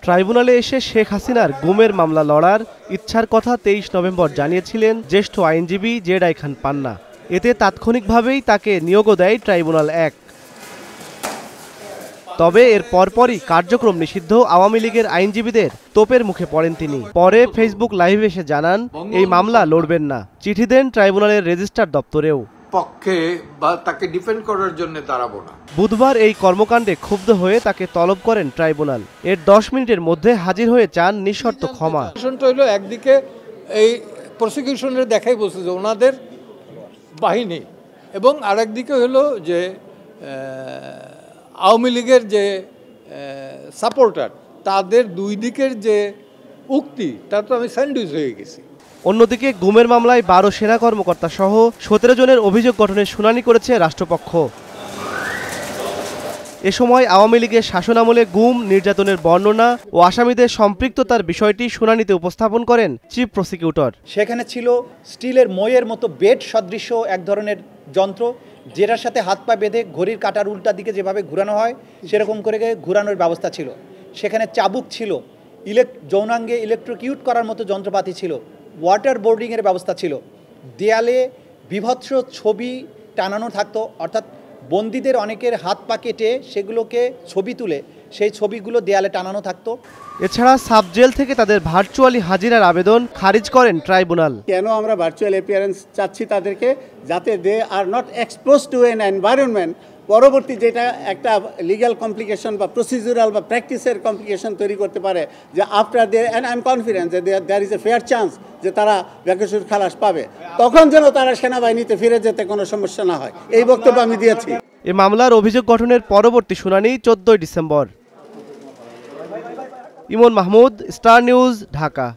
ট্রাইব্যুনালে এসে শেখ হাসিনার গুমের মামলা লড়ার ইচ্ছার কথা ২৩ নভেম্বর জানিয়েছিলেন জ্যেষ্ঠ আইনজীবী জেডাই খান পান্না। এতে তাৎক্ষণিকভাবেই তাকে নিয়োগও দেয় ট্রাইব্যুনাল ১। তবে এর পরপরই কার্যক্রম নিষিদ্ধ আওয়ামী লীগের আইনজীবীদের তোপের মুখে পড়েন তিনি। পরে ফেসবুক লাইভে এসে জানান এই মামলা লড়বেন না, চিঠি দেন ট্রাইব্যুনালের রেজিস্ট্রার দপ্তরেও। পক্ষে বা তাকে ডিফেন্ড করার জন্য দাঁড়াবো না। বুধবার এই কর্মকাণ্ডে ক্ষুব্ধ হয়ে তাকে তলব করেন ট্রাইব্যুনাল। এর ১০ মিনিটের মধ্যে হাজির হয়ে চান নিঃশর্ত ক্ষমা। হলো একদিকে এই প্রসিকিউশনের দেখাই বলছে যে ওনাদের বাহিনী, এবং আরেকদিকে হলো যে আওয়ামী লীগের যে সাপোর্টার, তাদের দুই দিকের যে উক্তি, তা তো আমি স্যান্ডউইচ হয়ে গেছি। অন্যদিকে গুমের মামলায় ১২ সেনা কর্মকর্তা সহ ১৭ জনের অভিযোগ গঠনের শুনানি করেছে রাষ্ট্রপক্ষ। এ সময় আওয়ামী লীগের শাসনামলে গুম নির্যাতনের বর্ণনা ও আসামিদের সম্পৃক্ততার বিষয়টি শুনানিতে উপস্থাপন করেন চিফ প্রসিকিউটর। সেখানে ছিল স্টিলের মইয়ের মতো বেড সদৃশ্য এক ধরনের যন্ত্র, যেটার সাথে হাত পা বেঁধে ঘড়ির কাঁটার উল্টা দিকে যেভাবে ঘুরানো হয় সেরকম করে ঘুরানোর ব্যবস্থা ছিল। সেখানে চাবুক ছিল, যৌনাঙ্গে ইলেকট্রোকিউট করার মতো যন্ত্রপাতি ছিল, ওয়াটার বোর্ডিংয়ের ব্যবস্থা ছিল, দেয়ালে বিভৎস ছবি টানানো থাকতো, অর্থাৎ বন্দীদের অনেকের হাত পা কেটে সেগুলোকে ছবি তুলে সেই ছবিগুলো দেয়ালে টানানো থাকতো। এছাড়া সাব জেল থেকে তাদের ভার্চুয়ালি হাজিরার আবেদন খারিজ করেন ট্রাইব্যুনাল। কেন আমরা ভার্চুয়াল অ্যাপিয়ারেন্স চাচ্ছি তাদেরকে, যাতে they are not expose to an environment, পরবর্তী যেটা একটা লিগ্যাল কমপ্লিকেশন বা প্রসিডিউরাল বা প্র্যাকটিসের কমপ্লিকেশন তৈরি করতে পারে, যে after they and I am confident যে there is a fair chance যে তারা বেকসুর খালাস পাবে, তখন যেন তারা সেনাবাহিনীতে ফিরে যেতে কোনো সমস্যা না হয়, এই বক্তব্য আমি দিয়েছি। এ মামলার অভিযোগ গঠনের পরবর্তী শুনানি ১৪ ডিসেম্বর। ইমন মাহমুদ, স্টার নিউজ, ঢাকা।